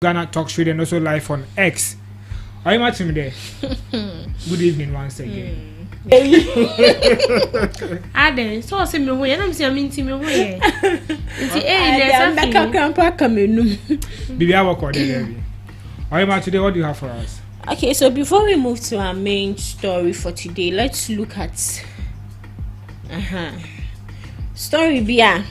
Ghana Talk Show and also live on X. Are you matching me there? Good evening once again. Ade, so say me hoe, na me say me hoe. Nti there's something. Bibi I work on there. Are you matching today? What do you have for us? Okay, so before we move to our main story for today, let's look at story Bia.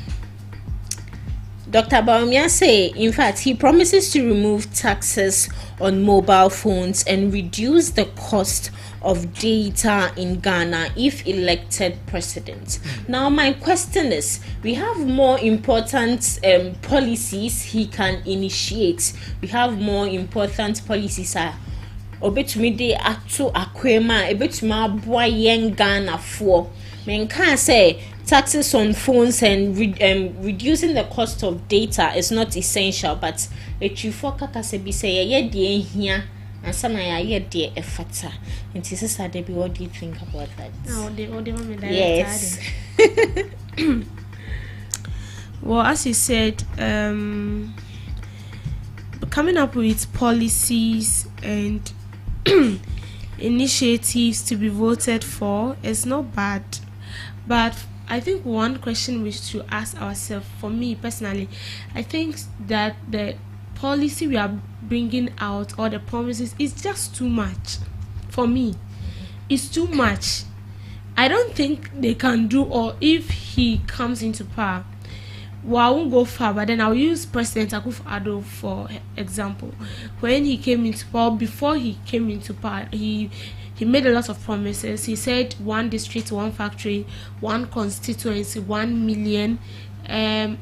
Dr. Bawku say, in fact, he promises to remove taxes on mobile phones and reduce the cost of data in Ghana if elected president. Now, my question is, we have more important policies he can initiate. We have more important policies. Obetumi de ato akwema, ebetumi aboa yen Ghana for. Men can say taxes on phones and reducing the cost of data is not essential, but echifo kaka se bi say ye de ehia ansa na ye de efata. Nti sister Debbie, what do you think about that? Yes. Well, as you said, coming up with policies and initiatives to be voted for is not bad, but I think one question we should ask ourselves, for me personally, I think that the policy we are bringing out or the promises is just too much. For me, it's too much. I don't think they can do, or if he comes into power, well, I won't go far, but then I'll use President Akufo-Addo for example. When he came into power, before he came into power, he made a lot of promises. He said 1 district, 1 factory, 1 constituency, 1 million,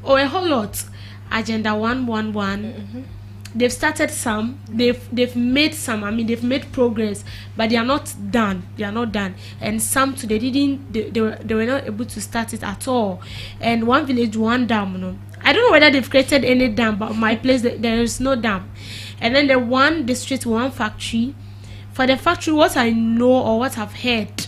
or a whole lot. Agenda 111. They've started some. They've made some. I mean, they've made progress, but they are not done. They are not done. And some too, they were not able to start it at all. And 1 village, 1 dam. You know, I don't know whether they've created any dam, but my place there is no dam. And then the 1 district, 1 factory. For the factory, what I know or what I've heard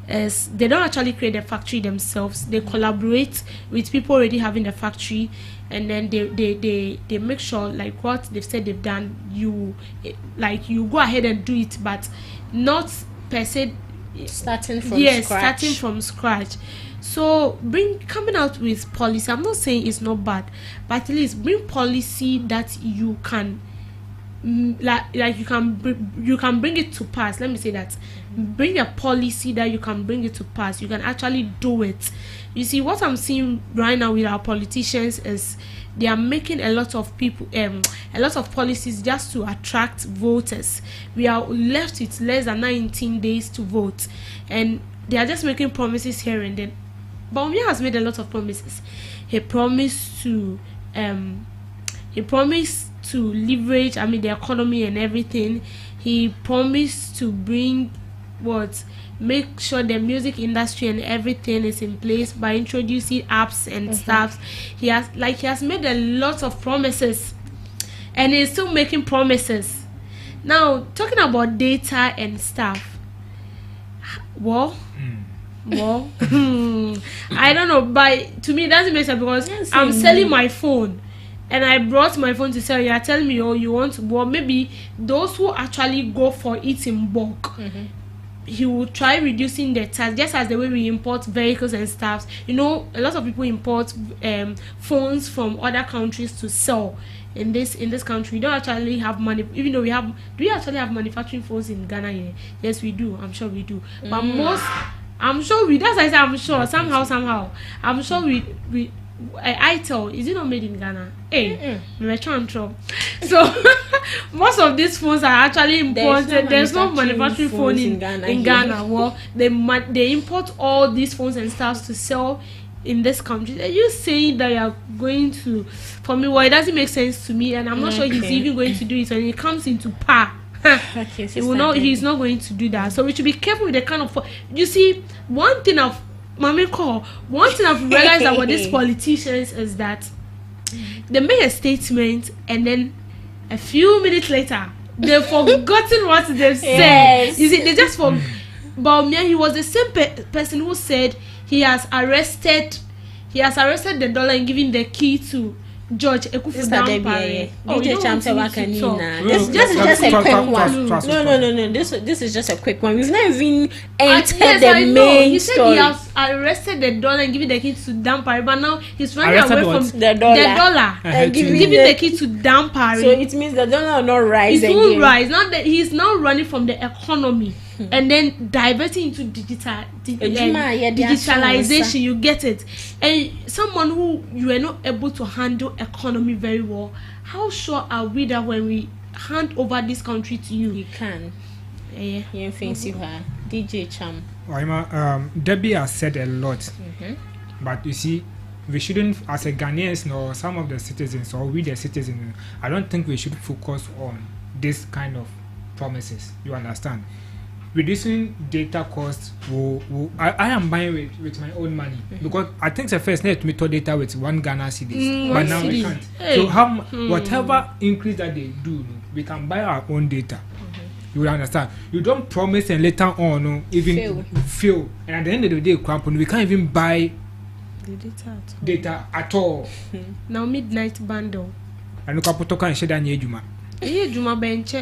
is they don't actually create the factory themselves. They collaborate with people already having the factory, and then they make sure, like what they've said they've done, you go ahead and do it, but not per se starting from scratch. So coming out with policy, I'm not saying it's not bad, but at least bring policy that you can like you can bring it to pass. Let me say that. Bring a policy that you can bring it to pass. You can actually do it. You see, what I'm seeing right now with our politicians is they are making a lot of policies just to attract voters. We are left with less than 19 days to vote, and they are just making promises here and then. Bawku has made a lot of promises. He promised to leverage, the economy and everything. He promised to make sure the music industry and everything is in place by introducing apps and stuff. He has made a lot of promises, and he's still making promises. Now, talking about data and stuff, well, I don't know, but to me it doesn't make sense, because I'm selling my phone. And I brought my phone to sell. You are telling me, oh, you want to, well, maybe those who actually go for it in bulk, he will try reducing the tax, just as the way we import vehicles and stuff. You know, a lot of people import phones from other countries to sell. In this country, we don't actually have money. Even though do we actually have manufacturing phones in Ghana here? Yes, we do. I'm sure we do. But I'm sure that's why I say I'm sure. Somehow, I'm sure we. ITEL, is it not made in Ghana? We're trying to. So most of these phones are actually imported. There's no manufacturing phone in Ghana. Well, they import all these phones and stuff to sell in this country. Are you saying that you are going to? For me, well, it doesn't make sense to me, and I'm not sure he's even going to do it when it comes into power. He's not going to do that. So we should be careful with the kind of. You see, one thing I've realized about these politicians is that they make a statement and then a few minutes later they've forgotten what they've said. You see, they just forgot. But he was the same person who said he has arrested the dollar and given the key to George Ekufu Dampare. DJ Champs Wakanina. This is just a quick one. No. This is just a quick one. We've not even entered the main he story. He has arrested the dollar and given the key to Dampare, but now he's running Arrested away what? from The dollar. and giving the key to Dampare. So it means the dollar will not rise it again. will rise. Now that he's now running from the economy and then diverting into digitalization. You get it. And someone who you are not able to handle economy very well, how sure are we that when we hand over this country to you, You can. yeah. You fancy her. DJ Cham. Debbie has said a lot, but you see, we shouldn't, as a Ghanaians or some of the citizens or we the citizens, I don't think we should focus on this kind of promises. You understand? Reducing data costs I am buying with my own money because I think the first net method data with 1 Ghana cedis, but now we can't. Hey. So whatever increase that they do, we can buy our own data. You will understand. You don't promise and later on even fail, and at the end of the day, we can't even buy The data at all. Now midnight bundle. And look up to share that Juma. Yeah, Juma bench.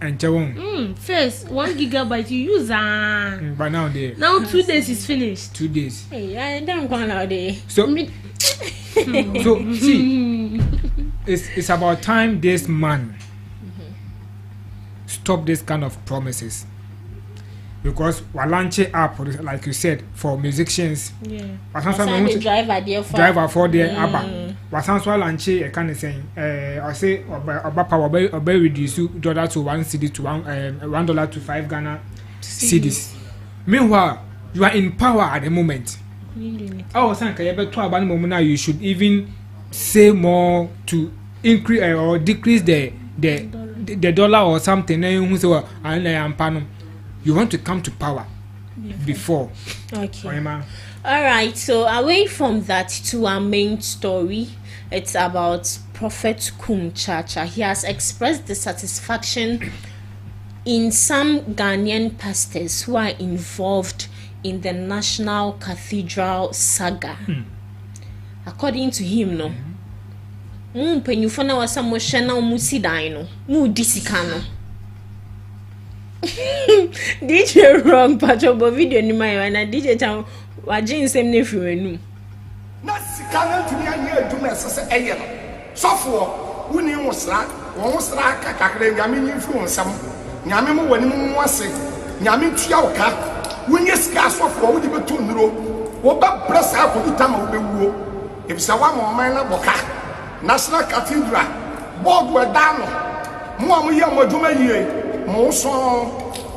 And Chawon. First 1 gigabyte you use But now 2 days is finished. 2 days. Hey, I don't go out there. So see, it's about time this man stop this kind of promises. Because we launch it up, like you said, for musicians. Yeah. Driver for the ABBA. Wasanso launch a kind of saying, I say, power reduce dollar to 1 cedi to $1 to 5 Ghana cedis. Meanwhile, you are in power at the moment. Oh, you should even say more to increase or decrease the dollar or something. You want to come to power before. Okay. All right. So away from that to our main story, it's about Prophet Kumchacha. He has expressed dissatisfaction in some Ghanaian pastors who are involved in the National Cathedral saga. According to him, no. Penyufona wasamoshana umusidai no. Disikano. DJ wrong patrobo video ni mayo na DJ Cham waje nsem ne fiwenu na sika na tumi anye aduma sese eye no sofo wuni wosra wonsra kakakre nyame nyifi wonsam nyame mo wani mo ase nyame tua woka wunye sika sofo wudi betu nduro wo ba presa ko ditama wo bewuo ebisa wa mo man na boka National Cathedral board we dano mo amoye mo aduma yie mo so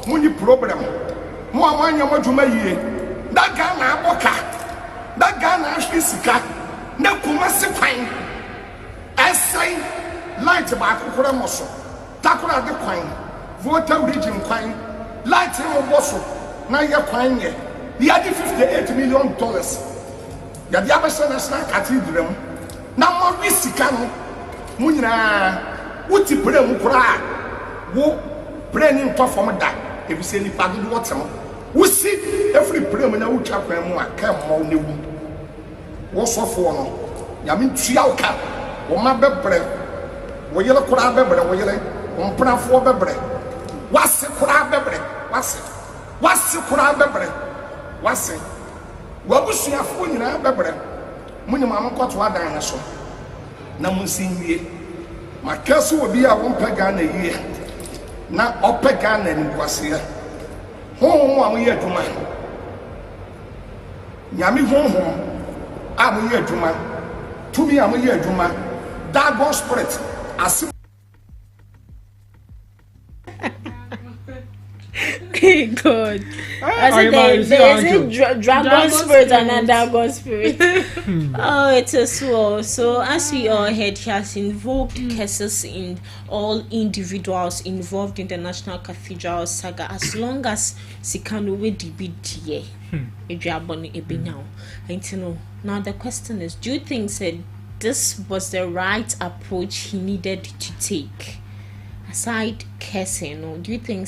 muni problem mo amanya mo aduma yie that Ghana aboka that Ghana sika na kuma se kwan esai light ba kokora mo so takora de kwan voter region kwan light mo boso na ye kwan ye ya di $58 million ya di abesa National Cathedral na mo sika no munyina wuti pre mu kora wo praying to from that if you say ni padu water we see every prayer na we twa kwan mu aka mo ne wu wo sofo no ya me tua uka wo ma bebre wo yele kura bebre wo yele wo mprafo bebre wase kura bebre wase kura bebre wase wo busuafo nyina bebre muni ma mkoto adan na so na munsinwie makaso obi a wo mpaga na yie na opega na nkwase honhom amoye adwuma nyame honhom amoye adwuma tumi amoye adwuma that God spirit as God. There's a dragon spirit and a dragon spirit. Oh, it's a sword. So, as we all heard, he has invoked cases in all individuals involved in the National Cathedral saga, as long as Sikano will be dear. Now, the question is, do you think this was the right approach he needed to take? Aside cursing, or do you think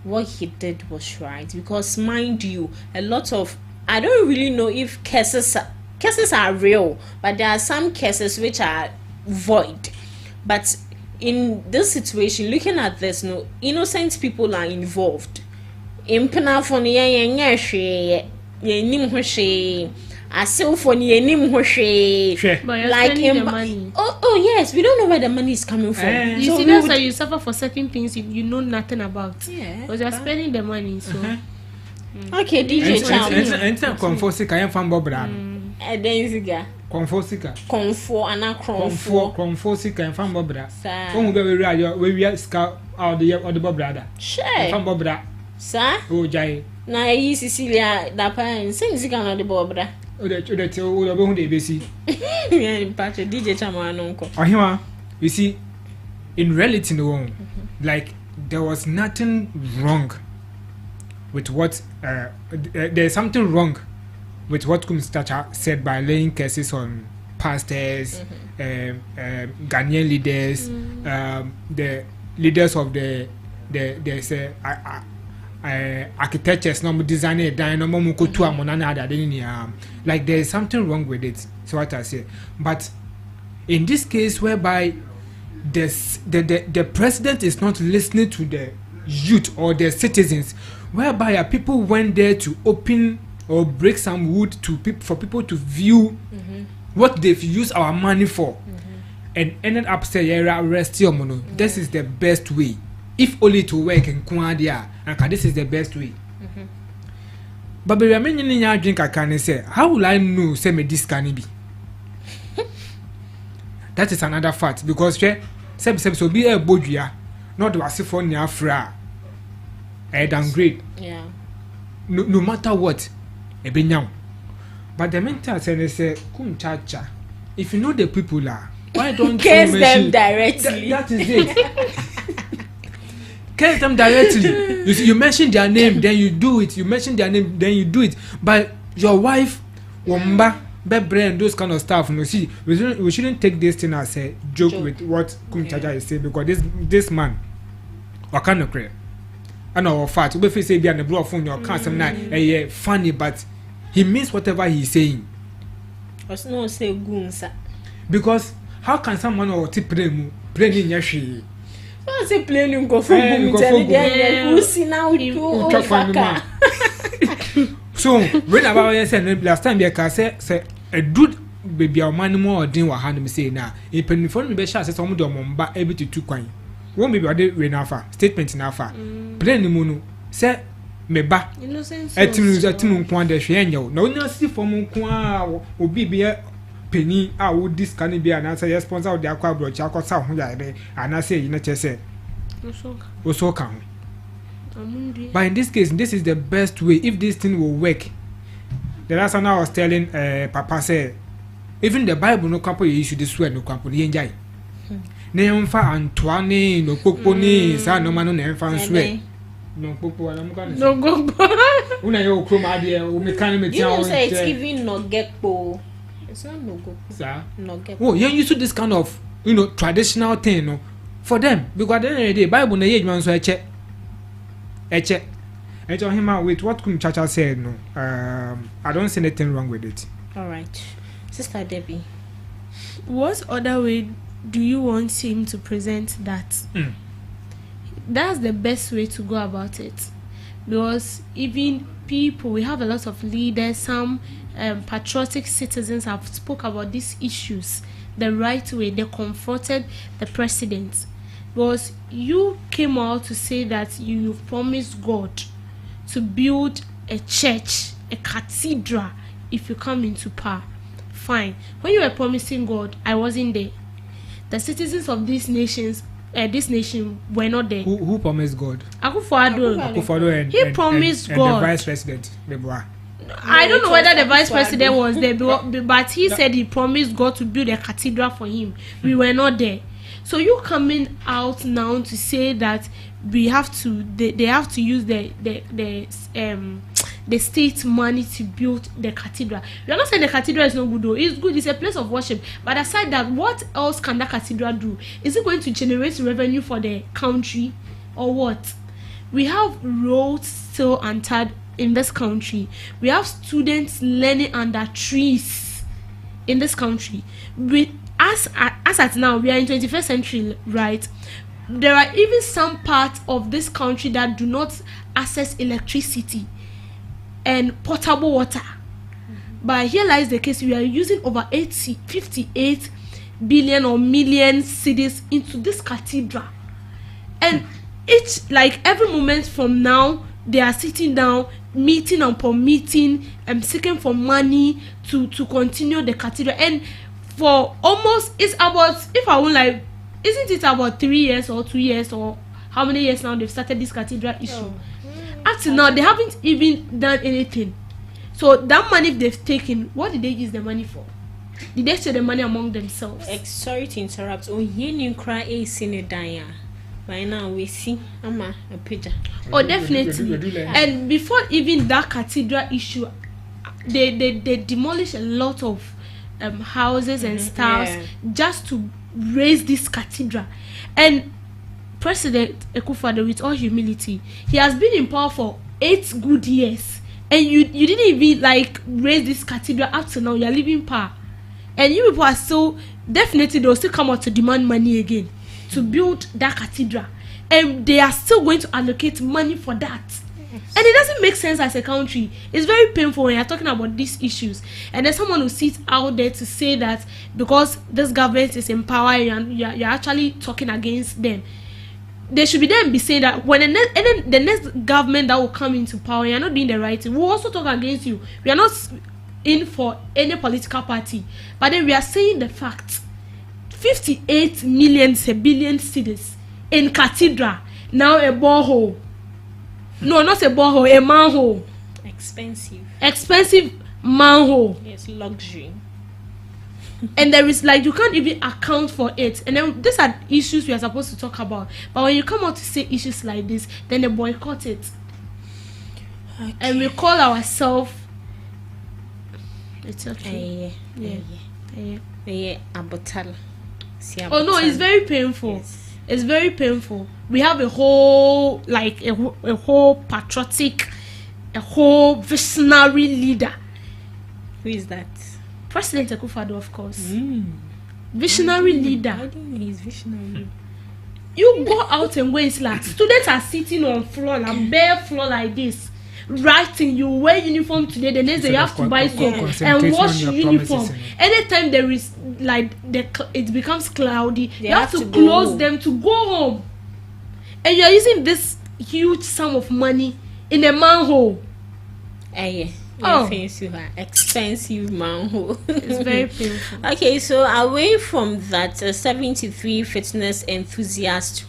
what he did was right? Because mind you, a lot of, I don't really know if cases are real, but there are some cases which are void. But in this situation, looking at this, no innocent people are involved. Impena for like the money. Oh yes, we don't know where the money is coming from. You see, that's why you suffer for certain things you know nothing about. Yeah, because you're spending the money. So okay, DJ Cham. And comfort can fan bobra. And then you figure comfort can fan bobra. Oh, we scout out the bobra. Sure. Fan bobra. Sir? Oh, Jay. Na Cecilia, that parent sings the gun of the bobra. Oh, the BBC. DJ Chama uncle. Oh, you see, in reality, no, like there was nothing wrong with what there's something wrong with what Kumchacha said by laying cases on pastors, Ghanaian leaders, the leaders of the architectures, no designer, like there is something wrong with it. So what I say, but in this case whereby the president is not listening to the youth or the citizens, whereby people went there to open or break some wood for people to view what they've used our money for, and ended up saying arrest your money. This is the best way, if only to work in Kwandia, and this is the best way. But I mean, drink I can say, how will I know say me this can be? That is another fact, because so be a bodia, not to ask for near fra. I downgrade. Yeah. No matter what, a benyam. But the mentor said, say, Kumchacha, if you know the people are, why don't curse you them directly? That is it. Curse them directly. You mention their name, then you do it. You mention their name, then you do it. But your wife, Wamba, and those kind of stuff, you see, we shouldn't take this thing as a joke with what Kumchacha is saying, because this man, I can't cry. I know fact. We say be on the blow phone your can't say funny, but he means whatever he's saying. Was no say gunsa. Because how can someone or tip playing in your she? I say playing go for who see now so when about yes, last time you can say a dude baby our money more than what hand me say now. A penny for me be sure say some do momba able to 2 coin. Won't be body renafa statement in alpha. Plain the moon say me ba. Innocent. Etimu nkwan de hwe enyo. Na onya si form nkwan obi be penny a wo this can be an answer sponsor of the aqua broch akosa ho ya de and say you know say so can. But in this case, this is the best way. If this thing will work, the last time I was telling Papa say, even the Bible no couple you should swear no couple the enjoy. Neemfa Antoine no poponi sa no manu neemfa swear. No popo na muka no go. Una yo kroma de o mekani me tia. You say it's even no gekpo. It's not no go. Sir. No gekpo. Oh, you used to this kind of, traditional thing, no, for them, because at the end of the day, Bible na ye man so eche. And to him out with what Kumchacha said, no, I don't see anything wrong with it. All right, Sister Debbie. What other way do you want him to present that? That's the best way to go about it, because even people, we have a lot of leaders, some patriotic citizens have spoke about these issues the right way. They confronted the president. Because you came out to say that you promised God to build a church, a cathedral, if you come into power. Fine. When you were promising God, I wasn't there. The citizens of this nation were not there. Who promised God? Akufo-Addo. He promised God. And the vice president, I don't know whether the vice president was there, but he said he promised God to build a cathedral for him. We were not there. So you coming out now to say that they have to use the state money to build the cathedral. You're not saying the cathedral is not good though. It's good, it's a place of worship. But aside that, what else can that cathedral do? Is it going to generate revenue for the country or what? We have roads still untarred in this country. We have students learning under trees in this country. as at now, we are in 21st century, right? There are even some parts of this country that do not access electricity and potable water. But here lies the case: we are using over 58 billion or million cedis into this cathedral, and each, like, every moment from now, they are sitting down, meeting upon meeting, seeking for money to continue the cathedral. And for almost, it's about, if I won't lie, isn't it about 3 years or 2 years or how many years now they've started this cathedral issue? Up to now, they haven't even done anything. So that money they've taken, what did they use the money for? Did they share the money among themselves? Sorry to interrupt. Oh, you cry a sinedaya. By now we see a picture. Oh, definitely. And before even that cathedral issue, they demolished a lot of houses and stuff just to raise this cathedral. And President Akufo-Addo, with all humility, he has been in power for 8 good years, and you didn't even like raise this cathedral up to now. You are leaving power, and you people are still, definitely they will still come out to demand money again to build that cathedral, and they are still going to allocate money for that. And it doesn't make sense as a country. It's very painful when you're talking about these issues, and there's someone who sits out there to say that because this government is in power and you're actually talking against them. They should be there and be saying that when the next government that will come into power, you're not doing the right thing, we'll also talk against you. We are not in for any political party, but then we are saying the fact. 58 million billion cedis in cathedral, now a borehole. No, not a borehole, a manhole. Expensive manhole. Yes, luxury. And there is, like, you can't even account for it. And then these are issues we are supposed to talk about. But when you come out to say issues like this, then they boycott it. Okay. And we call ourselves. It's okay. Abotal. Oh no, it's very painful. Yes. It's very painful. We have a whole, like, a whole patriotic, a whole visionary leader. Who is that? President Akufo-Addo, of course. Visionary leader. I don't know he's visionary. You go out and waste, like, students are sitting on floor, like bare floor like this, writing. You wear uniform today, the next day you have to buy soap and wash your uniform. Anytime there is, like, it becomes cloudy, you have to close them to go home. And you are using this huge sum of money in a manhole. Expensive manhole. It's very painful. Okay, so away from that, 73 fitness enthusiast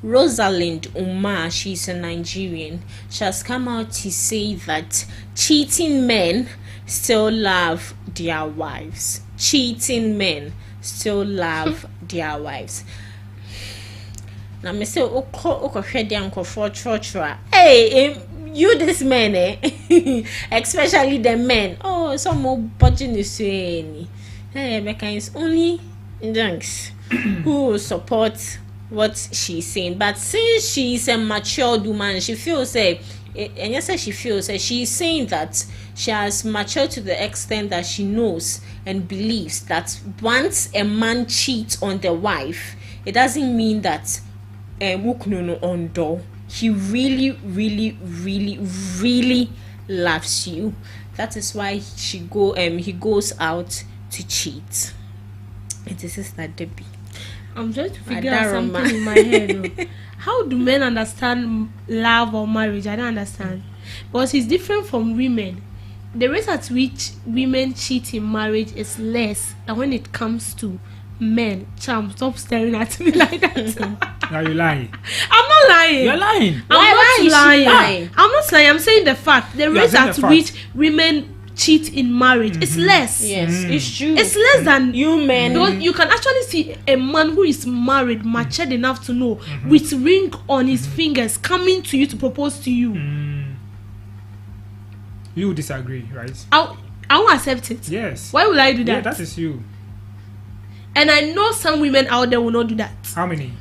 Rosalind Umar, she's a Nigerian, she has come out to say that cheating men still love their wives. Cheating men still love their wives. Now, me say, hey, you this man, especially the men. Oh, some more budget is saying, hey, Becca is only dunks who support what she's saying. But since she's a mature woman, she feels and yes, she feels she's saying that she has matured to the extent that she knows and believes that once a man cheats on the wife, it doesn't mean that he really, really, really, really loves you. That is why he goes out to cheat. It is Sister Debbie. I'm trying to figure out something in my head. How do men understand love or marriage? I don't understand. Because it's different from women. The rate at which women cheat in marriage is less than when it comes to men. Cham, stop staring at me like that. Are you lying? I'm not lying. You're lying. I'm not lying. I'm not lying. I'm saying the fact. The rate at which women cheat in marriage is less. Yes, it's true. It's less than you men. You can actually see a man who is married, matured enough to know, with ring on his fingers, coming to you to propose to you. You disagree, right? I won't accept it. Yes. Why would I do that? Yeah, that is you. And I know some women out there will not do that. How many?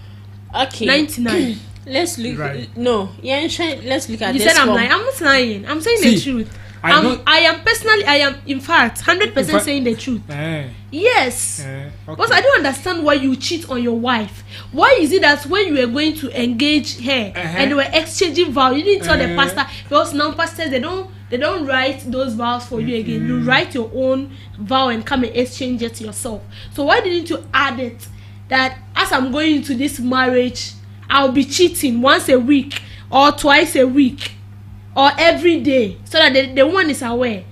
Okay. 99. Let's look. Right. No, yeah, let's look at you this. You said I'm lying. I'm not lying. I'm saying the truth. I am in fact 100% saying the truth. Yes. Okay. Because I don't understand why you cheat on your wife. Why is it that when you were going to engage her and they were exchanging vows, you didn't tell the pastor? Because now pastors they don't write those vows for you again. You write your own vow and come and exchange it yourself. So why didn't you add it that as I'm going into this marriage, I'll be cheating once a week or twice a week or every day, so that the woman is aware.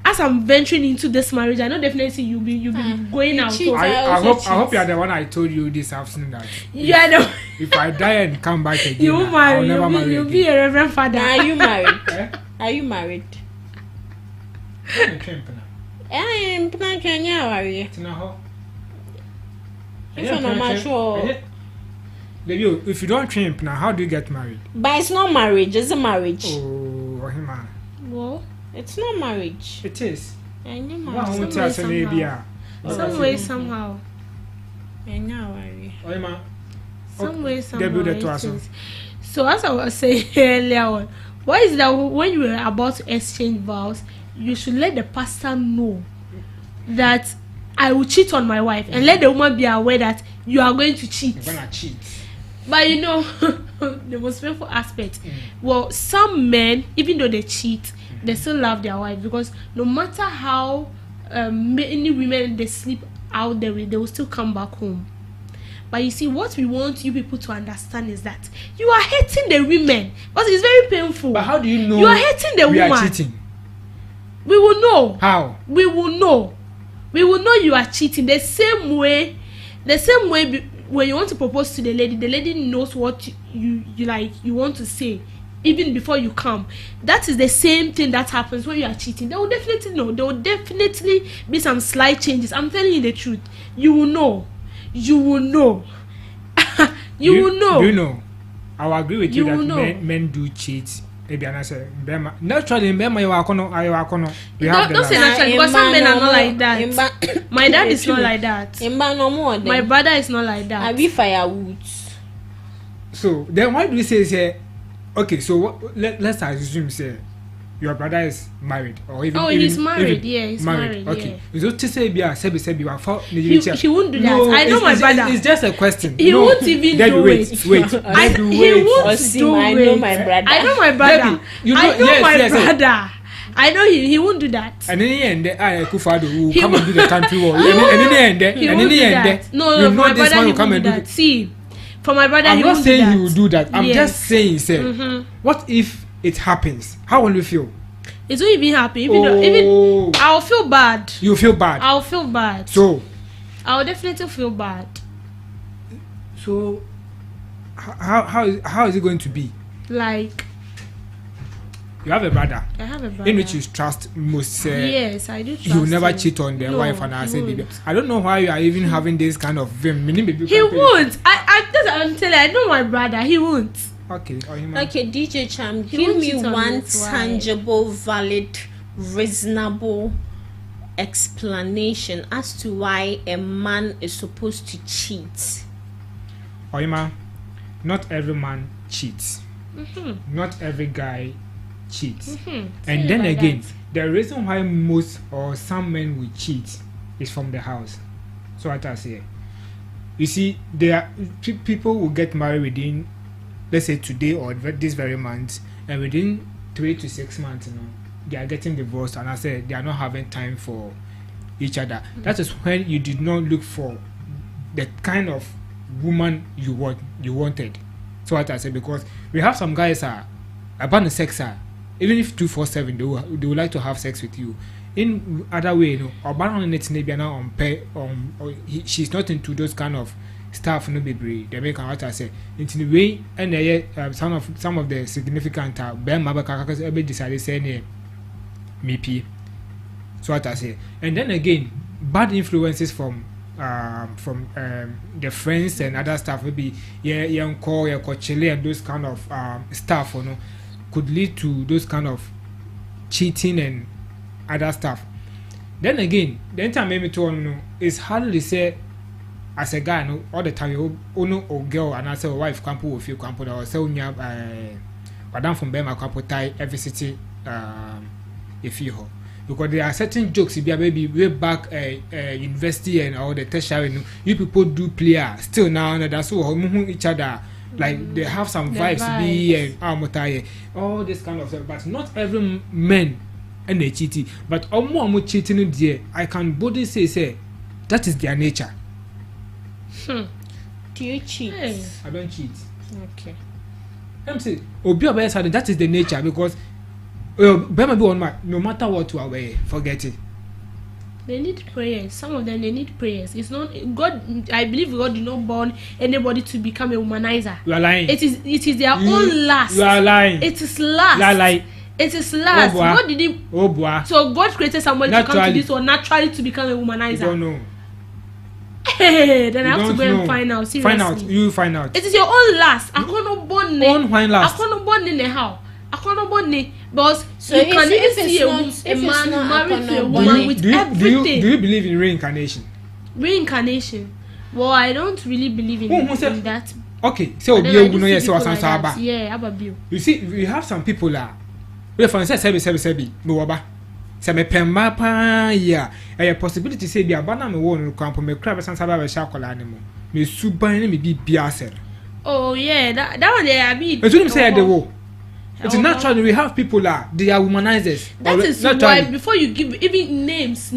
As I'm venturing into this marriage, I know definitely you'll be going out. So I hope you are the one I told you this afternoon that if I die and come back again, you marry, you'll be a reverend father. Are you married? Are you married? I'm not sure. If you don't train now, how do you get married? But it's not marriage, it's a marriage. Oh, well, it's not marriage. It is. I know marriage. Some way, somehow. I know, some way, somehow. So as I was saying earlier on, why is that when you were about to exchange vows, you should let the pastor know that I will cheat on my wife, and let the woman be aware that you are going to cheat. You're gonna cheat. But the most painful aspect, well, some men, even though they cheat, they still love their wife, because no matter how many women they sleep out there with, they will still come back home. But you see, what we want you people to understand is that you are hating the women, because it's very painful. But how do you know you are hating the woman? Are cheating? We will know. How? We will know. We will know you are cheating. The same way when you want to propose to the lady knows what you like, you want to say, even before you come. That is the same thing that happens when you are cheating. They will definitely know. There will definitely be some slight changes. I'm telling you the truth. You will know. You will know. you will know. Do you know? I will agree with you that men do cheat. Maybe I say naturally, don't say naturally, because some men are not like that. My dad is not like that. My brother is not like that. Are we firewood? So then why do you say okay? So let's assume your brother is married, or even he's married. He's married. Okay. So to say he won't do that. No, I know my brother. It's just a question. He won't even do it. Wait. He won't do it. I know my brother. I know my brother. Brother. I know he won't do that. And in the end, Kufado will come and do the country war. And in the end, he won't do that. No, my brother he won't do that. See, for my brother, he won't do that. I'm not saying he will do that. I'm just saying, what if it happens? How will you feel? It won't even happen. Even I'll feel bad. You feel bad? I'll feel bad. So I'll definitely feel bad. So how is it going to be? Like, you have a brother. I have a brother in which you trust most. Yes, I do trust you never him. cheat on their wife, and I say, baby, I don't know why you are even having this kind of vim. He won't. I'm telling you, I know my brother. He won't. Okay, DJ Cham, give me one tangible, valid, reasonable explanation as to why a man is supposed to cheat. Oyima, not every man cheats. Not every guy cheats. And then again, the reason why most or some men will cheat is from the house. So what I say, you see, there are people will get married within, let's say today or this very month, and within 3 to 6 months, they are getting divorced, and I said they are not having time for each other. That is when you did not look for the kind of woman you wanted. So what I said, because we have some guys about the sex even if 247 they would like to have sex with you. In other way, she's not into those kind of stuff. No baby, they make what I say. Into the way, and some of the significant Ben Mabaka ever decided say maybe. So what I say, and then again, bad influences from the friends and other stuff, maybe young call chile and those kind of stuff, could lead to those kind of cheating and other stuff. Then again, the entire maybe to it's hard to say as a guy all the time you or girl and I say wife campo with you campo or so madam from Bema campo tie every city if you ho. Because there are certain jokes if you are maybe way back university and all the tertiary, you people do play still now and that's all each other. Like they have some vibes, be and all this kind of stuff. But not every man and they cheat. But almost cheating there, I can boldly say that is their nature. Do you cheat? I don't cheat. Okay. I'm saying, that is the nature because no matter what you are aware, forget it. They need prayers. Some of them they need prayers. It's not God. I believe God did not born anybody to become a womanizer. You are lying. It is their own lust. You are lying. It is lust. You are lying. It is lust. God didn't. Oh boy. So God created somebody to come to this world naturally to become a womanizer. You don't know. Hey, then I have to go and find out. Seriously. Find out. You find out. It is your own lust. I can't born own wine lust. I can't born in the house. I can't born in because so you can even see a man married to a woman with everything. Do you believe in reincarnation? Reincarnation. Well, I don't really believe in that. Okay, so yeah, Ababio. You see, we have some people we for instance sebi no oba. Se me pemba pa ya. A possibility say the abana me won kwampo me kra be sansa ba be sha kola ne mo. Me suban ne me bi biase. Oh yeah, that one there I mean. But you say the wo. It's natural we have people they are womanizers. That is why before you give even names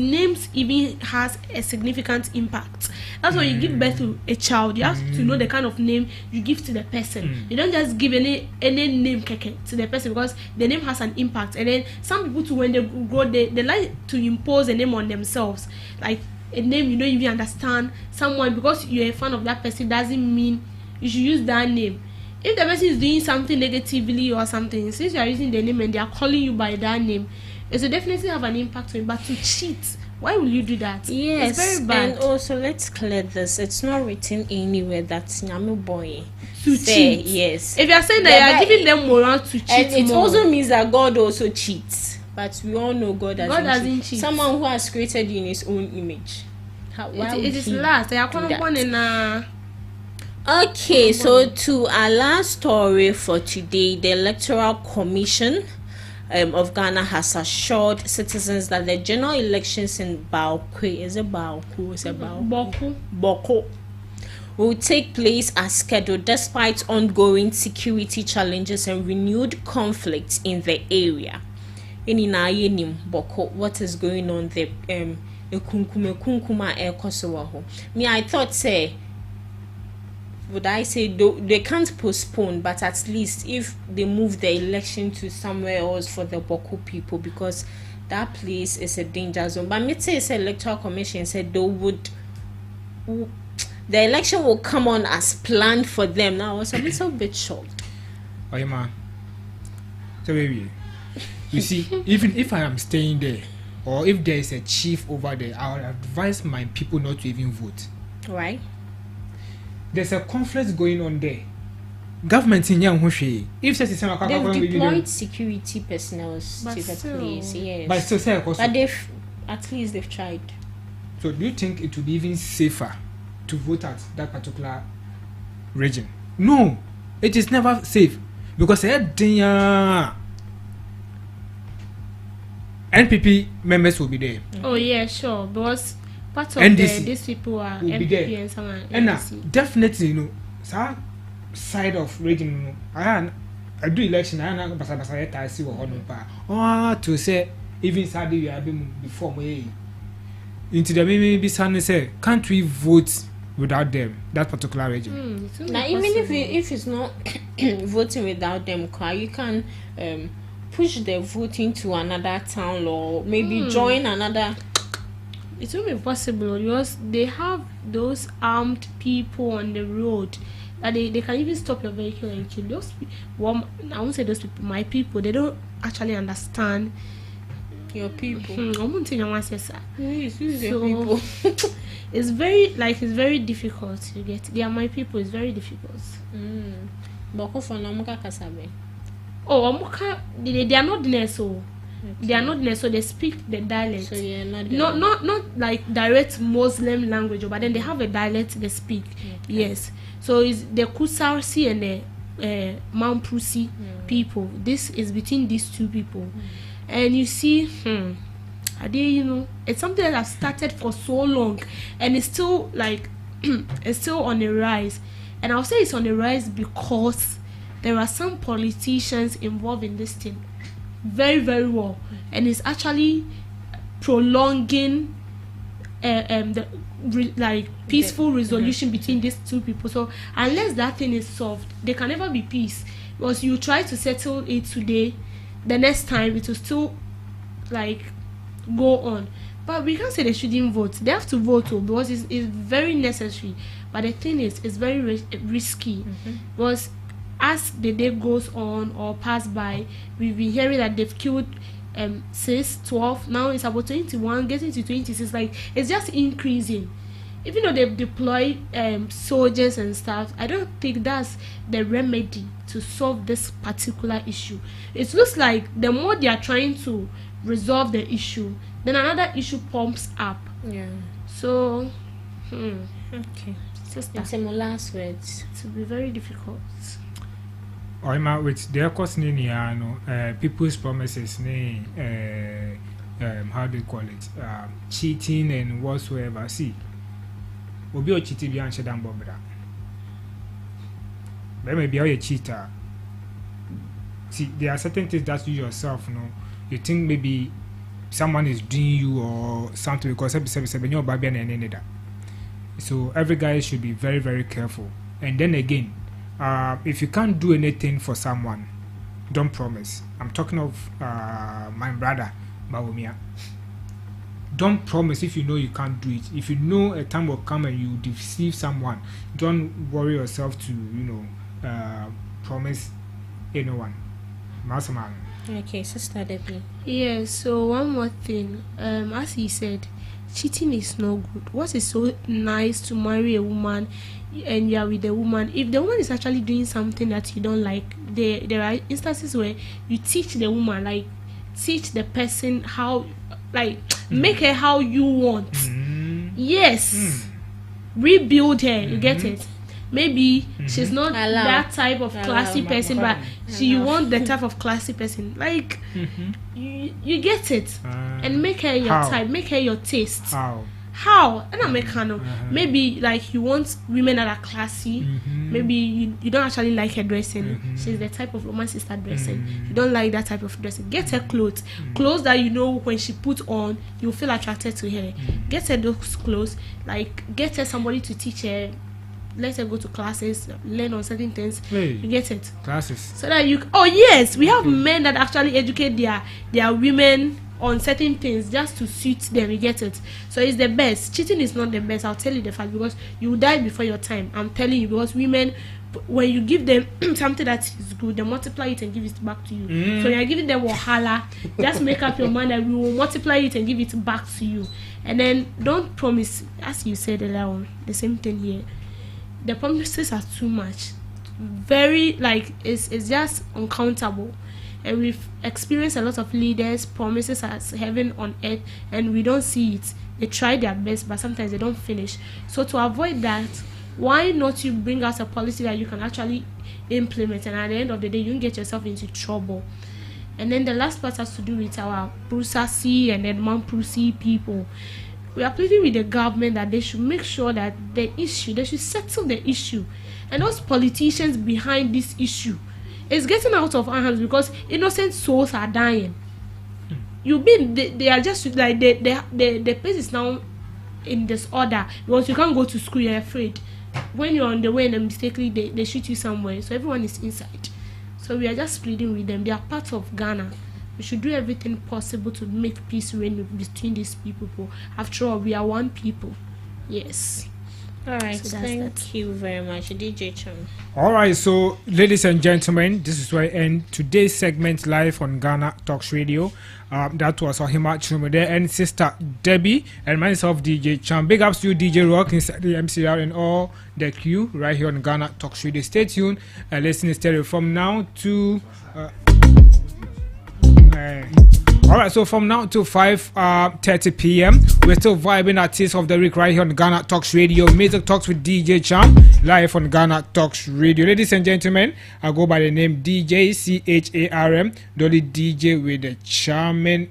even has a significant impact. That's why you give birth to a child, you have to know the kind of name you give to the person. You don't just give any name to the person because the name has an impact. And then some people too when they grow they like to impose a name on themselves. Like a name you don't even understand someone because you're a fan of that person doesn't mean you should use that name. If the person is doing something negatively or something, since you are using the name and they are calling you by that name, it will definitely have an impact on you. But to cheat, why will you do that? Yes, it's very bad. And also let's clear this. It's not written anywhere that Nyame boy to cheat. Yes. If you are saying that you are giving them moral to cheat, and it also means that God also cheats. But we all know God doesn't cheat. Someone who has created you in His own image. It is last. They are born in Okay, so to our last story for today, the Electoral Commission of Ghana has assured citizens that the general elections in Bawku will take place as scheduled despite ongoing security challenges and renewed conflicts in the area. What is going on there? Me, I thought would I say they can't postpone, but at least if they move the election to somewhere else for the Bawku people, because that place is a danger zone. But me say it's Electoral Commission said the election will come on as planned for them. Now I was a little bit shocked. Oh yeah, man. So baby, you see, even if I am staying there, or if there is a chief over there, I would advise my people not to even vote. Right. There's a conflict going on there. Government in Yang if they've deployed security personnel to the place, yes. But at least they've tried. So do you think it would be even safer to vote at that particular region? No, it is never safe because NPP members will be there. Oh yeah, sure, because part of these people are MPP and some and definitely, side of region, I do election. I see what to say even Saturday we have been before me. Into the maybe Sunday say can't we vote without them that particular region? Now even if it's not voting without them, you can push the voting to another town or maybe join another. It will be possible because they have those armed people on the road that they can even stop your vehicle and kill those people. I won't say those people, my people, they don't actually understand your people. It's very difficult to get. They are my people, it's very difficult. They are not there, so they are not there, so they speak the dialect. So not like direct Muslim language, but then they have a dialect they speak. Okay. Yes, so it's the Kusarsi and the Mount Prusi people. This is between these two people, And you see, it's something that has started for so long, and it's still like it's still on the rise. And I'll say it's on the rise because there are some politicians involved in this thing very, very well, and it's actually prolonging peaceful resolution between these two people. So unless that thing is solved, there can never be peace, because you try to settle it today, the next time it will still like go on. But we can't say they shouldn't vote. They have to vote too, because it's very necessary. But the thing is, it's very risky, because as the day goes on or pass by, we've been hearing that they've killed 6, 12, now it's about 21, getting to 26. Like, it's just increasing. Even though they've deployed soldiers and stuff, I don't think that's the remedy to solve this particular issue. It looks like the more they are trying to resolve the issue, then another issue pumps up. Yeah. So, Okay. sister, And some last words. it will be very difficult. Oima with their cost people's promises how do you call it, cheating and whatsoever. See, obi o cheat bi anche dan bobra be maybe you a cheater. See, there are certain things that you yourself you think maybe someone is doing you or something, because so every guy should be very, very careful. And then again, if you can't do anything for someone, don't promise. I'm talking of my brother Bawku. Don't promise if you know you can't do it. If you know a time will come and you deceive someone, don't worry yourself to promise anyone. Masaman. Okay, Sister Debbie. Yeah, so one more thing. As he said, cheating is no good. What is so nice to marry a woman and you are with a woman? If the woman is actually doing something that you don't like, there are instances where you teach the woman, like teach the person how, like make her how you want. Yes. Rebuild her. You get it? Maybe she's not that type of classy person, but you want the type of classy person. Like you get it, and make her your type, make her your taste. How? And I make her maybe like you want women that are classy. Maybe you don't actually like her dressing. She's the type of woman sister dressing. You don't like that type of dressing. Get her clothes that you know when she put on, you feel attracted to her. Get her those clothes. Like get her somebody to teach her. Let her go to classes, learn on certain things. You get it? Classes. So that you. Oh yes, we have men that actually educate their women on certain things just to suit them. You get it? So it's the best. Cheating is not the best. I'll tell you the fact, because you will die before your time. I'm telling you, because women, when you give them something that is good, they multiply it and give it back to you. So you're giving them wahala. Just make up your mind that we will multiply it and give it back to you. And then don't promise, as you said earlier on, the same thing here. The promises are too much, very like it's just uncountable, and we've experienced a lot of leaders promises as heaven on earth, and we don't see it. They try their best, but sometimes they don't finish. So to avoid that, why not you bring out a policy that you can actually implement, and at the end of the day you can get yourself into trouble. And then the last part has to do with our Prusa C and Edmond Prusi people. We are pleading with the government that they should make sure that they should settle the issue. And those politicians behind this issue is getting out of our hands, because innocent souls are dying. They are just like the place is now in disorder, because you can't go to school, you're afraid. When you're on the way and mistakenly they shoot you somewhere, so everyone is inside. So we are just pleading with them. They are part of Ghana. We should do everything possible to make peace reign between these people. After all, we are one people. Yes. All right. So thank you very much, DJ Chum. All right. So, ladies and gentlemen, this is where I end today's segment live on Ghana Talks Radio. That was Ohima Chumode and Sister Debbie and myself, DJ Chum. Big ups to you, DJ Rock, inside the MCR and all the crew right here on Ghana Talks Radio. Stay tuned and listen to stereo from now to. All right, so from now to 5:30 p.m., we're still vibing at Taste of the Week right here on Ghana Talks Radio. Music Talks with DJ Cham, live on Ghana Talks Radio. Ladies and gentlemen, I go by the name DJ CHARM, Dolly DJ with the charming